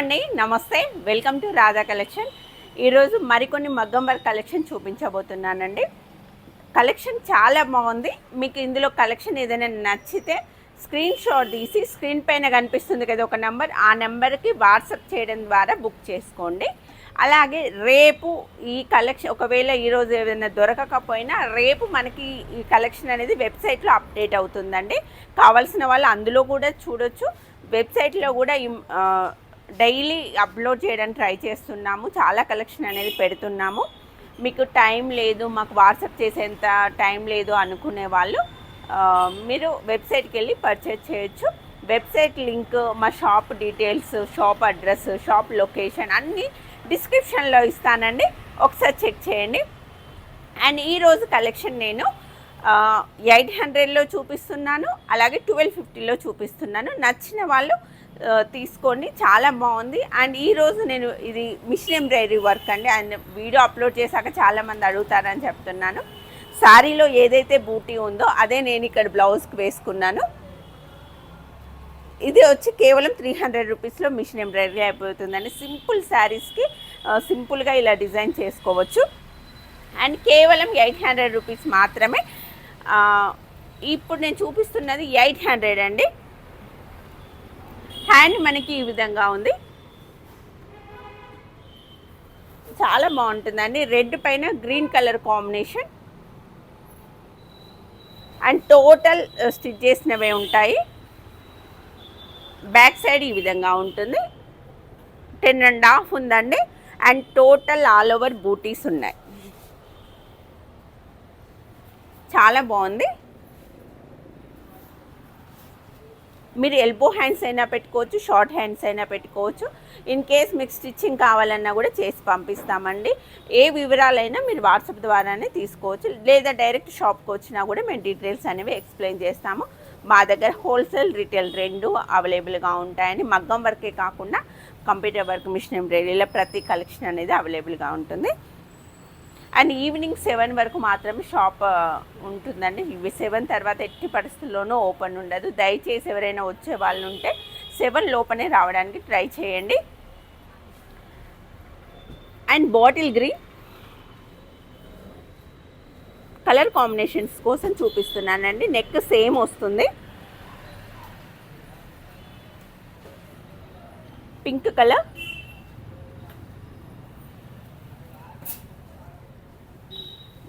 అండి, నమస్తే. Welcome to Radha collection. ఈరోజు మరికొన్ని మగ్గం వర్క్ కలెక్షన్ చూపించబోతున్నానండి. కలెక్షన్ చాలా బాగుంది. మీకు ఇందులో కలెక్షన్ ఏదైనా నచ్చితే స్క్రీన్ షాట్ తీసి స్క్రీన్ పైన కనిపిస్తుంది కదా ఒక నెంబర్, ఆ నెంబర్కి వాట్సాప్ చేయడం ద్వారా బుక్ చేసుకోండి. అలాగే రేపు ఈ కలెక్షన్ ఒకవేళ ఈరోజు ఏదైనా దొరకకపోయినా రేపు మనకి ఈ కలెక్షన్ అనేది వెబ్సైట్లో అప్డేట్ అవుతుందండి. కావాల్సిన వాళ్ళు అందులో కూడా చూడొచ్చు. వెబ్సైట్లో కూడా డైలీ అప్లోడ్ చేయడానికి ట్రై చేస్తున్నాము. చాలా కలెక్షన్ అనేది పెడుతున్నాము. మీకు టైం లేదు, మాకు వాట్సాప్ చేసేంత టైం లేదు అనుకునే వాళ్ళు మీరు వెబ్సైట్కి వెళ్ళి పర్చేజ్ చేయొచ్చు. వెబ్సైట్ లింక్, మా shop details, shop address, shop location అన్నీ డిస్క్రిప్షన్లో ఇస్తానండి. ఒకసారి చెక్ చేయండి. అండ్ ఈరోజు కలెక్షన్ నేను 800లో చూపిస్తున్నాను, అలాగే 1250లో చూపిస్తున్నాను. నచ్చిన వాళ్ళు తీసుకోండి, చాలా బాగుంది. అండ్ ఈరోజు నేను ఇది మిషన్ ఎంబ్రాయిడరీ వర్క్ అండి. అండ్ వీడియో అప్లోడ్ చేశాక చాలామంది అడుగుతారని చెప్తున్నాను. శారీలో ఏదైతే బూటీ ఉందో అదే నేను ఇక్కడ బ్లౌజ్కి వేసుకున్నాను. ఇది వచ్చి కేవలం 300 రూపీస్లో మిషన్ ఎంబ్రాయిడరీ అయిపోతుందండి. సింపుల్ శారీస్కి సింపుల్గా ఇలా డిజైన్ చేసుకోవచ్చు. అండ్ కేవలం 800 రూపీస్ మాత్రమే. ఇప్పుడు నేను చూపిస్తున్నది 800 అండి. హ్యాండ్ మనకి ఈ విధంగా ఉంది, చాలా బాగుంటుందండి. రెడ్ పైన green colour combination. And total stitch చేసినవే ఉంటాయి. బ్యాక్ సైడ్ ఈ విధంగా ఉంటుంది. 10.5 ఉందండి. అండ్ టోటల్ ఆల్ ఓవర్ బూటీస్ ఉన్నాయి. చాలా బాగుంది. మీరు ఎల్బో హ్యాండ్స్ అయినా పెట్టుకోవచ్చు, షార్ట్ హ్యాండ్స్ అయినా పెట్టుకోవచ్చు. ఇన్ కేస్ మీకు స్టిచ్చింగ్ కావాలన్నా కూడా చేసి పంపిస్తామండి. ఏ వివరాలైనా మీరు వాట్సాప్ ద్వారానే తీసుకోవచ్చు, లేదా డైరెక్ట్ షాప్కి వచ్చినా కూడా మేము డీటెయిల్స్ అనేవి ఎక్స్ప్లెయిన్ చేస్తాము. మా దగ్గర హోల్సేల్, రీటైల్ రెండు అవైలబుల్గా ఉంటాయని. మగ్గం వర్కే కాకుండా కంప్యూటర్ వర్క్, మిషన్ ఎంబ్రాయిడరీలో ప్రతి కలెక్షన్ అనేది అవైలబుల్గా ఉంటుంది. అండ్ ఈవినింగ్ 7 వరకు మాత్రమే షాప్ ఉంటుందండి. 7 తర్వాత ఎట్టి పరిస్థితుల్లోనూ ఓపెన్ ఉండదు. దయచేసి ఎవరైనా వచ్చే వాళ్ళు ఉంటే 7 లోపనే రావడానికి ట్రై చేయండి. And bottle green colour combinations కోసం చూపిస్తున్నానండి. నెక్ సేమ్ వస్తుంది. Pink colour,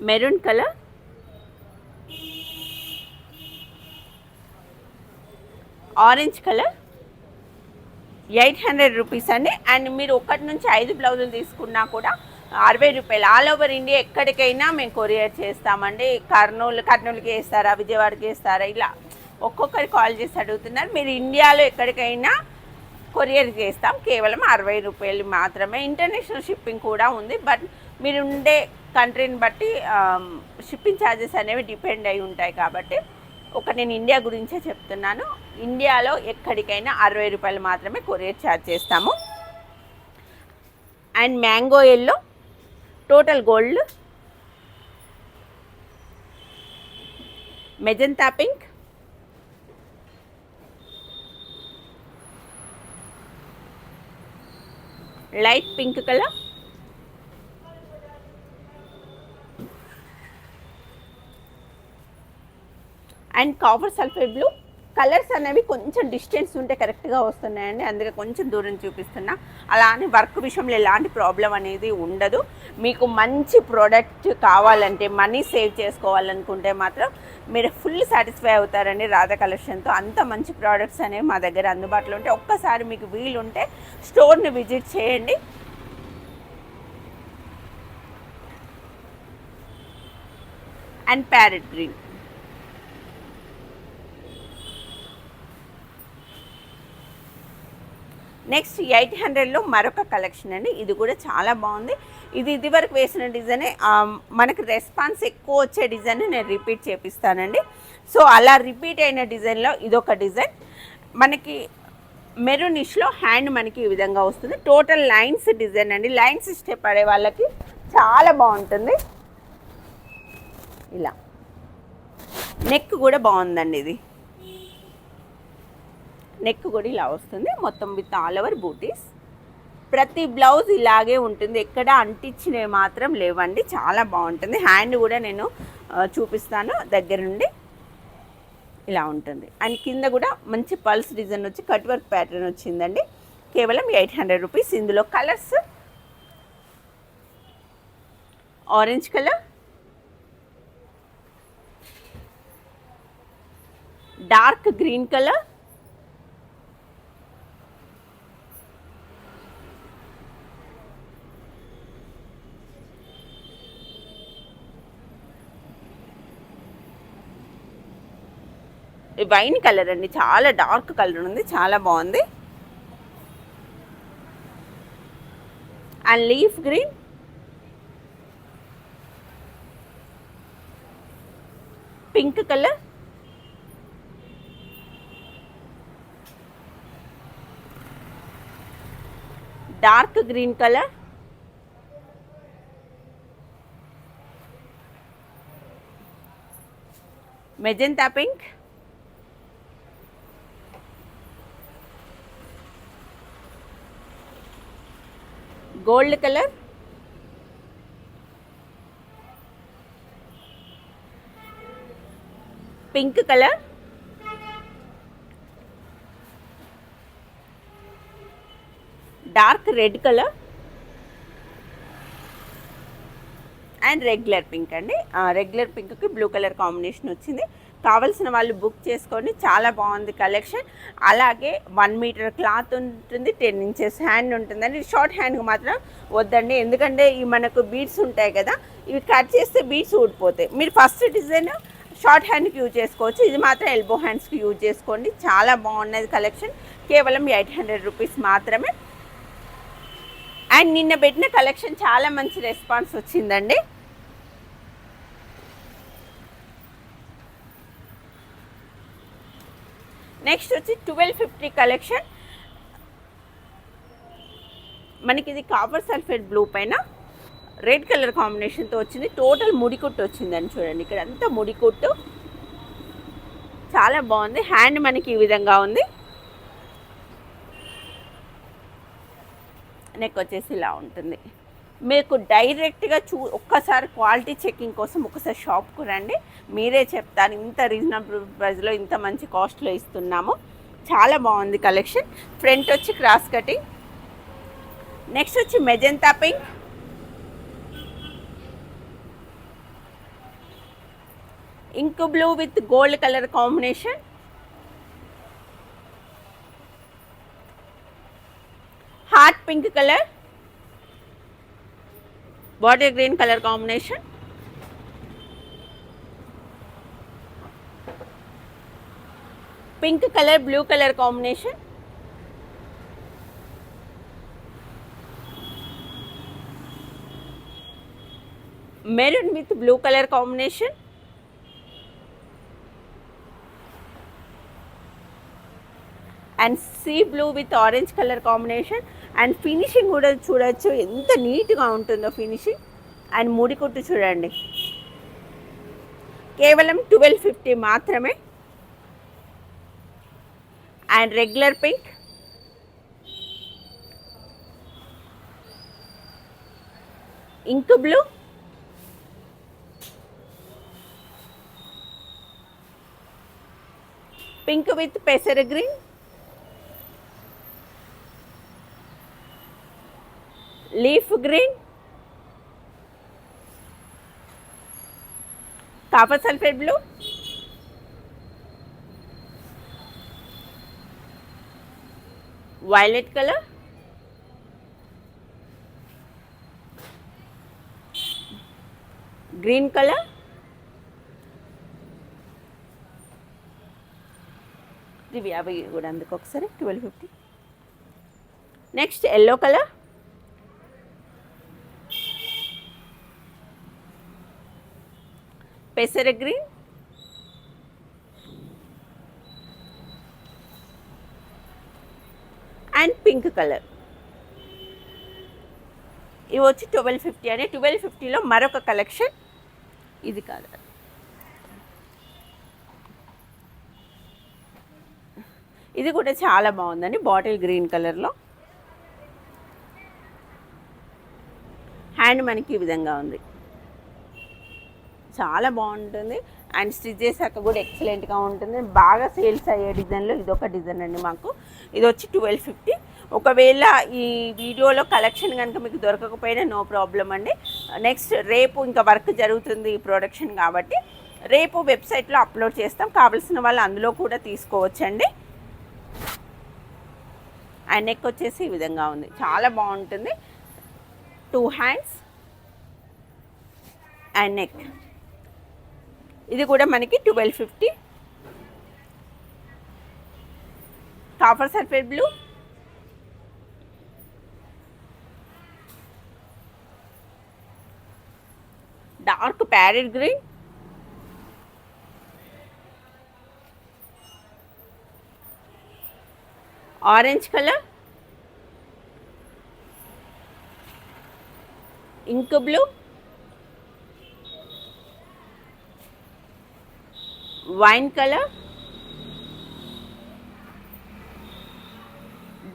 maroon colour, orange colour. 800 rupees అండి. అండ్ మీరు 1 నుంచి 5 బ్లౌజులు తీసుకున్నా కూడా 60 రూపాయలు. ఆల్ ఓవర్ ఇండియా ఎక్కడికైనా మేము కొరియర్ చేస్తామండి. కర్నూలుకి వేస్తారా, విజయవాడకి వేస్తారా, ఇలా ఒక్కొక్కరు కాల్ చేసి అడుగుతున్నారు. మీరు ఇండియాలో ఎక్కడికైనా కొరియర్ చేస్తాం. కేవలం 60 రూపాయలు మాత్రమే. ఇంటర్నేషనల్ షిప్పింగ్ కూడా ఉంది. బట్ మీరు ఉండే కంట్రీని బట్టి షిప్పింగ్ ఛార్జెస్ అనేవి డిపెండ్ అయి ఉంటాయి. కాబట్టి నేను ఇండియా గురించే చెప్తున్నాను. ఇండియాలో ఎక్కడికైనా 60 రూపాయలు మాత్రమే కొరియర్ ఛార్జ్ చేస్తాము. And mango yellow, total gold, magenta pink, light pink colour, and copper sulphate blue. Colours అనేవి కొంచెం డిస్టెన్స్ ఉంటే కరెక్ట్గా వస్తున్నాయండి, అందుకే కొంచెం దూరం చూపిస్తున్నా. అలా అని వర్క్ విషయంలో ఎలాంటి ప్రాబ్లం అనేది ఉండదు. మీకు మంచి ప్రోడక్ట్ కావాలంటే, మనీ సేవ్ చేసుకోవాలనుకుంటే మాత్రం మీరు ఫుల్ సాటిస్ఫై అవుతారండి రాధా కలెక్షన్తో. అంత మంచి ప్రోడక్ట్స్ అనేవి మా దగ్గర అందుబాటులో ఉంటాయి. ఒక్కసారి మీకు వీలుంటే స్టోర్ని విజిట్ చేయండి. And parrot green. నెక్స్ట్ 800లో మరొక కలెక్షన్ అండి. ఇది కూడా చాలా బాగుంది. ఇది వరకు వేసిన డిజైనే. మనకు రెస్పాన్స్ ఎక్కువ వచ్చే డిజైన్ నేను రిపీట్ చేపిస్తానండి. సో అలా రిపీట్ అయిన డిజైన్లో ఇదొక డిజైన్. మనకి మెరూనిష్లో హ్యాండ్ మనకి ఈ విధంగా వస్తుంది. టోటల్ లైన్స్ డిజైన్ అండి. లైన్స్ ఇష్టపడే వాళ్ళకి చాలా బాగుంటుంది. ఇలా నెక్ కూడా బాగుందండి. ఇది నెక్ కూడా ఇలా వస్తుంది మొత్తం విత్ ఆల్ ఓవర్ బూటీస్. ప్రతి బ్లౌజ్ ఇలాగే ఉంటుంది, ఎక్కడ అంటించినవి మాత్రం లేవండి. చాలా బాగుంటుంది. హ్యాండ్ కూడా నేను చూపిస్తాను దగ్గర నుండి. ఇలా ఉంటుంది. అండ్ కింద కూడా మంచి పల్స్ డిజైన్ వచ్చి కట్ వర్క్ ప్యాటర్న్ వచ్చిందండి. కేవలం 800 రూపీస్. ఇందులో colours orange colour, dark green colour, wine colour అండి, చాలా డార్క్ కలర్ ఉంది, చాలా బాగుంది. And leaf green, pink colour, dark green colour, magenta pink, gold colour, pink colour, dark red colour and regular pink అండి. Regular పింక్కి blue colour combination వచ్చింది. కావలసిన వాళ్ళు బుక్ చేసుకోండి. చాలా బాగుంది కలెక్షన్. అలాగే 1 మీటర్ క్లాత్ ఉంటుంది, 10 ఇంచెస్ హ్యాండ్ ఉంటుందండి. షార్ట్ హ్యాండ్కి మాత్రం వద్దండి, ఎందుకంటే ఇవి మనకు బీడ్స్ ఉంటాయి కదా, ఇవి కట్ చేస్తే బీడ్స్ ఊడిపోతాయి. మీరు ఫస్ట్ డిజైన్ షార్ట్ హ్యాండ్కి యూజ్ చేసుకోవచ్చు, ఇది మాత్రం ఎల్బో హ్యాండ్స్కి యూజ్ చేసుకోండి. చాలా బాగున్నది కలెక్షన్. కేవలం 800 రూపీస్ మాత్రమే. అండ్ నిన్న పెట్టిన కలెక్షన్ చాలా మంచి రెస్పాన్స్ వచ్చిందండి. నెక్స్ట్ వచ్చి 1250 కలెక్షన్. మనకి ఇది కాపర్ సల్ఫేట్ బ్లూ పైన రెడ్ కలర్ కాంబినేషన్తో వచ్చింది. టోటల్ ముడికుట్టు వచ్చిందని చూడండి, ఇక్కడ అంతా ముడికుట్టు, చాలా బాగుంది. హ్యాండ్ మనకి ఈ విధంగా ఉంది, నెక్ వచ్చేసి ఇలా ఉంటుంది. మీకు డైరెక్ట్గా ఒక్కసారి క్వాలిటీ చెకింగ్ కోసం ఒకసారి షాప్కు రండి, మీరే చెప్తారు ఇంత రీజనబుల్ ప్రైస్లో ఇంత మంచి కాస్ట్లో ఇస్తున్నాము. చాలా బాగుంది కలెక్షన్. ఫ్రంట్ వచ్చి క్రాస్ కటింగ్. నెక్స్ట్ వచ్చి magenta pink, ink blue with gold colour combination, heart pink colour, bottle green colour combination, pink colour blue colour combination, maroon with blue colour combination, and sea blue with orange colour combination. And finishing కూడా చూడొచ్చు ఎంత నీట్గా ఉంటుందో finishing. And ముడికుట్టు చూడండి, కేవలం 1250 మాత్రమే. And regular pink, ink blue, pink with పెసర green, leaf green, copper sulphate blue, violet colour, green colour, ఇవి అవి కూడా అందుకు ఒకసారి 1250. నెక్స్ట్ ఎల్లో కలర్, పెసర గ్రీన్, అండ్ పింక్ కలర్. ఇవి వచ్చి 1250 అని. 1250లో మరొక కలెక్షన్ ఇది కాదు, ఇది కూడా చాలా బాగుందండి, బాటిల్ గ్రీన్ కలర్లో. హ్యాండ్ మనకి ఈ విధంగా ఉంది, చాలా బాగుంటుంది. అండ్ స్టిచ్ చేశాక కూడా ఎక్సలెంట్గా ఉంటుంది. బాగా సేల్స్ అయ్యే డిజైన్లో ఇదొక డిజైన్ అండి. మాకు ఇది వచ్చి 1250. ఒకవేళ ఈ వీడియోలో కలెక్షన్ కనుక మీకు దొరకకపోయినా నో ప్రాబ్లం అండి. నెక్స్ట్ రేపు ఇంకా వర్క్ జరుగుతుంది ఈ ప్రొడక్షన్ కాబట్టి రేపు వెబ్సైట్లో అప్లోడ్ చేస్తాం, కావాల్సిన వాళ్ళు అందులో కూడా తీసుకోవచ్చండి. అండ్ నెక్ వచ్చేసి ఈ విధంగా ఉంది, చాలా బాగుంటుంది. 2 హ్యాండ్స్ అండ్ నెక్. ఇది కూడా మనకి 1250. Copper sulphate blue, dark parrot green, orange colour, ink blue, wine colour,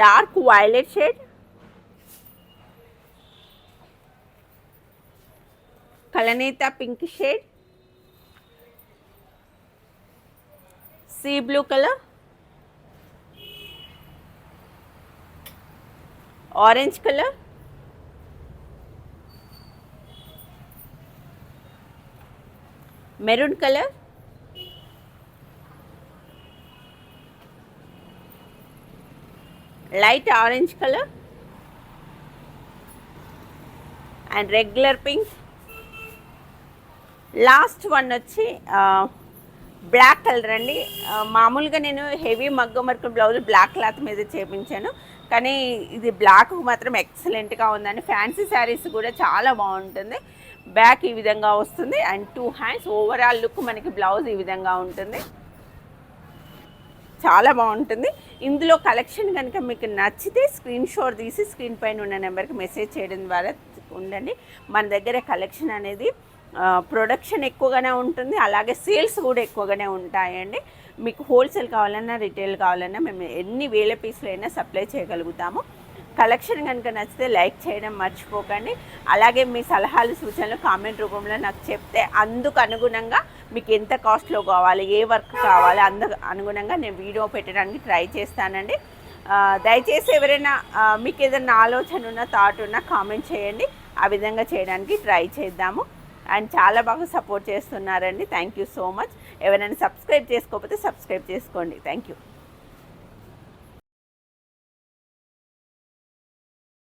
dark violet shade, కలనేత pink shade, sea blue colour, orange colour, maroon colour, light orange colour and regular pink. Last one వచ్చి black colour అండి. మామూలుగా నేను heavy మగ్గం work blouse black cloth మీద చేపించాను, కానీ ఇది black మాత్రం ఎక్సలెంట్గా ఉందండి. ఫ్యాన్సీ శారీస్ కూడా చాలా బాగుంటుంది. బ్యాక్ ఈ విధంగా వస్తుంది అండ్ 2 హ్యాండ్స్. ఓవరాల్ లుక్ మనకి బ్లౌజ్ ఈ విధంగా ఉంటుంది, చాలా బాగుంటుంది. ఇందులో కలెక్షన్ కనుక మీకు నచ్చితే స్క్రీన్ షాట్ తీసి స్క్రీన్ పైన ఉన్న నెంబర్కి మెసేజ్ చేయడం ద్వారా ఉండండి. మన దగ్గర కలెక్షన్ అనేది ప్రొడక్షన్ ఎక్కువగానే ఉంటుంది, అలాగే సేల్స్ కూడా ఎక్కువగానే ఉంటాయండి. మీకు హోల్సేల్ కావాలన్నా రిటైల్ కావాలన్నా మేము ఎన్ని వేల పీసులు అయినా సప్లై చేయగలుగుతాము. కలెక్షన్ కనుక నచ్చితే లైక్ చేయడం మర్చిపోకండి. అలాగే మీ సలహాలు సూచనలు కామెంట్ రూపంలో నాకు చెప్తే అందుకు అనుగుణంగా మీకు ఎంత కాస్ట్లో కావాలి, ఏ వర్క్ కావాలి, అందుకు అనుగుణంగా నేను వీడియో పెట్టడానికి ట్రై చేస్తానండి. దయచేసి ఎవరైనా మీకు ఏదైనా ఆలోచన ఉన్నా థాట్ ఉన్నా కామెంట్ చేయండి, ఆ విధంగా చేయడానికి ట్రై చేద్దాము. అండ్ చాలా బాగా సపోర్ట్ చేస్తున్నారండి. Thank you so much. ఎవరైనా సబ్స్క్రైబ్ చేసుకోకపోతే సబ్స్క్రైబ్ చేసుకోండి. Thank you.